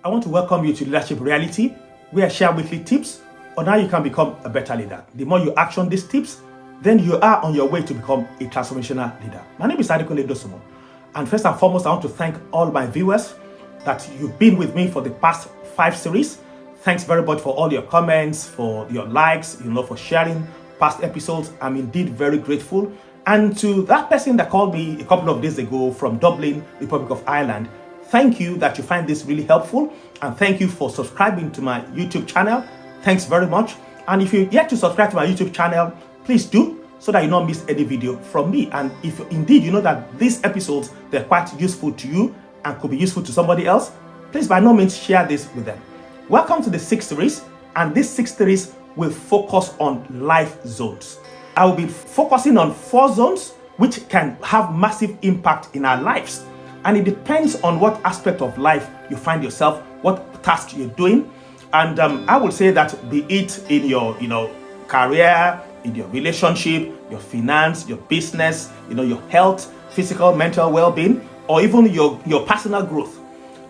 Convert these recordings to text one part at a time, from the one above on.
I want to welcome you to Leadership Reality, where I share weekly tips on how you can become a better leader. The more you action these tips, then you are on your way to become a transformational leader. My name is Adekunle Dosunmu, and first and foremost, I want to thank all my viewers that you've been with me for the past 5 series. Thanks very much for all your comments, for your likes, for sharing past episodes. I'm indeed very grateful. And to that person that called me a couple of days ago from Dublin, Republic of Ireland, thank you that you find this really helpful, and thank you for subscribing to my YouTube channel. Thanks very much. And if you're yet to subscribe to my YouTube channel, please do, so that you don't miss any video from me. And if indeed you know that these episodes, they're quite useful to you and could be useful to somebody else, please by no means share this with them. Welcome to the 6th series, and this 6th series will focus on life zones. I will be focusing on 4 zones which can have massive impact in our lives. And it depends on what aspect of life you find yourself, what task you're doing. And I will say that be it in your career, in your relationship, your finance, your business, your health, physical, mental well-being, or even your personal growth.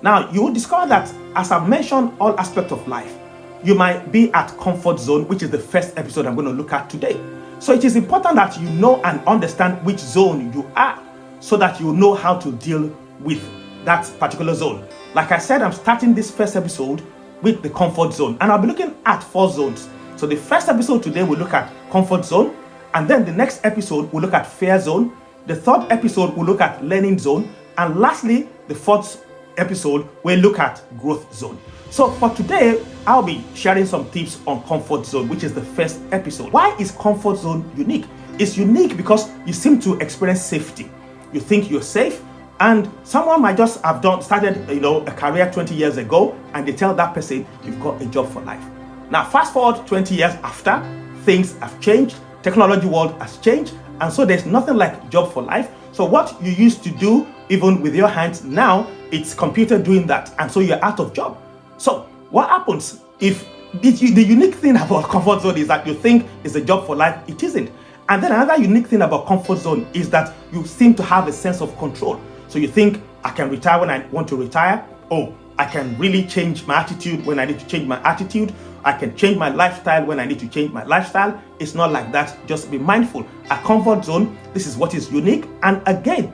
Now, you will discover that, as I've mentioned, all aspects of life, you might be at comfort zone, which is the first episode I'm going to look at today. So it is important that you know and understand which zone you are, so that you know how to deal with that particular zone. Like I said, I'm starting this first episode with the comfort zone, and I'll be looking at 4 zones. So the first episode today will look at comfort zone, and then the next episode will look at fear zone. The 3rd episode will look at learning zone, and lastly, the 4th episode will look at growth zone. So for today, I'll be sharing some tips on comfort zone, which is the first episode. Why is comfort zone unique? It's unique because you seem to experience safety. You think you're safe, and someone might just have started a career 20 years ago, and they tell that person, you've got a job for life. Now fast forward 20 years after, things have changed, technology world has changed, and so there's nothing like job for life. So what you used to do even with your hands, now it's computer doing that, and so you're out of job. So what happens if the unique thing about comfort zone is that you think it's a job for life? It isn't. And then another unique thing about comfort zone is that you seem to have a sense of control. So you think, I can retire when I want to retire. Oh, I can really change my attitude when I need to change my attitude. I can change my lifestyle when I need to change my lifestyle. It's not like that. Just be mindful. At comfort zone, this is what is unique. And again,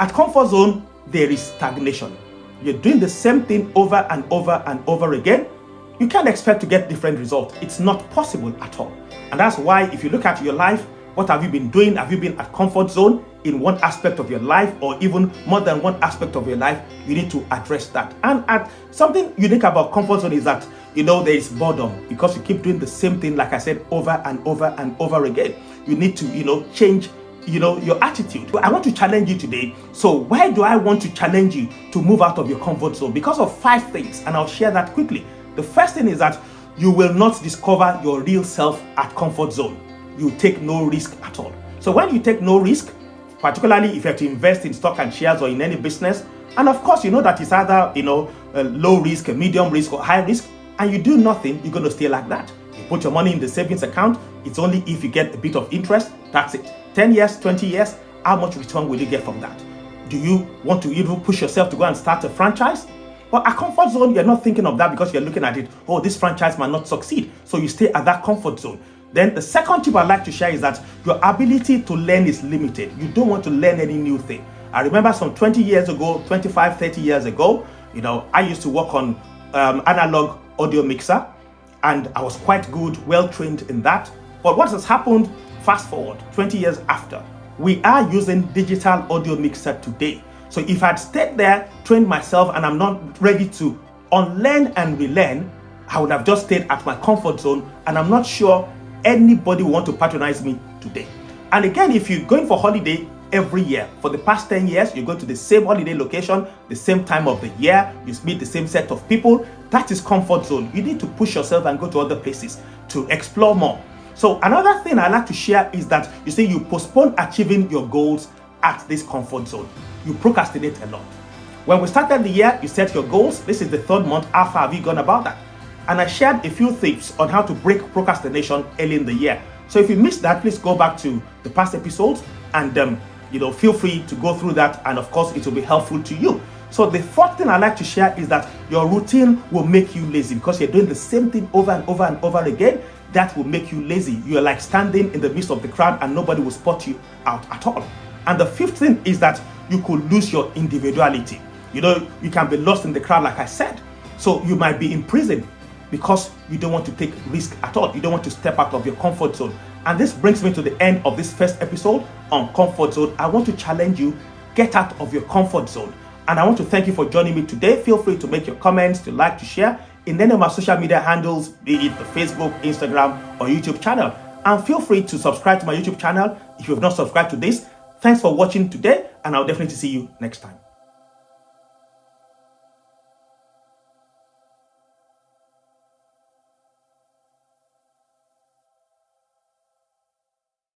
at comfort zone, there is stagnation. You're doing the same thing over and over and over again. You can't expect to get different results. It's not possible at all. And that's why, if you look at your life, what have you been doing? Have you been at comfort zone in one aspect of your life, or even more than one aspect of your life? You need to address that. And something unique about comfort zone is that, there is boredom, because you keep doing the same thing, like I said, over and over and over again. You need to, change, your attitude. I want to challenge you today. So why do I want to challenge you to move out of your comfort zone? Because of 5 things, and I'll share that quickly. The first thing is that you will not discover your real self at comfort zone. You take no risk at all. So when you take no risk, particularly if you have to invest in stock and shares or in any business, and of course you know that it's either a low risk, a medium risk, or high risk, and you do nothing, you're going to stay like that. You put your money in the savings account. It's only if you get a bit of interest. That's it. 10 years, 20 years, how much return will you get from that? Do you want to even push yourself to go and start a franchise? Well, at comfort zone, you're not thinking of that, because you're looking at it, oh, this franchise might not succeed. So you stay at that comfort zone. Then the second tip I'd like to share is that your ability to learn is limited. You don't want to learn any new thing. I remember some 20 years ago, 25, 30 years ago, I used to work on analog audio mixer, and I was quite good, well trained in that. But what has happened, fast forward 20 years after, we are using digital audio mixer today. So if I'd stayed there, trained myself, and I'm not ready to unlearn and relearn, I would have just stayed at my comfort zone, and I'm not sure anybody will want to patronize me today. And again, if you're going for holiday every year, for the past 10 years, you go to the same holiday location, the same time of the year, you meet the same set of people, that is comfort zone. You need to push yourself and go to other places to explore more. So another thing I like to share is that you postpone achieving your goals at this comfort zone. You procrastinate a lot. When we started the year, you set your goals. This is the 3rd month. How far have you gone about that? And I shared a few tips on how to break procrastination early in the year. So if you missed that, please go back to the past episodes and feel free to go through that, and of course it will be helpful to you. So the fourth thing I like to share is that your routine will make you lazy because you're doing the same thing over and over and over again. That will make you lazy. You're like standing in the midst of the crowd and nobody will spot you out at all. And the fifth thing is that you could lose your individuality. You know, you can be lost in the crowd, like I said. So you might be in prison because you don't want to take risk at all. You don't want to step out of your comfort zone. And this brings me to the end of this first episode on comfort zone. I want to challenge you, get out of your comfort zone. And I want to thank you for joining me today. Feel free to make your comments, to like, to share in any of my social media handles, be it the Facebook, Instagram, or YouTube channel. And feel free to subscribe to my YouTube channel if you have not subscribed to this. Thanks for watching today, and I'll definitely see you next time.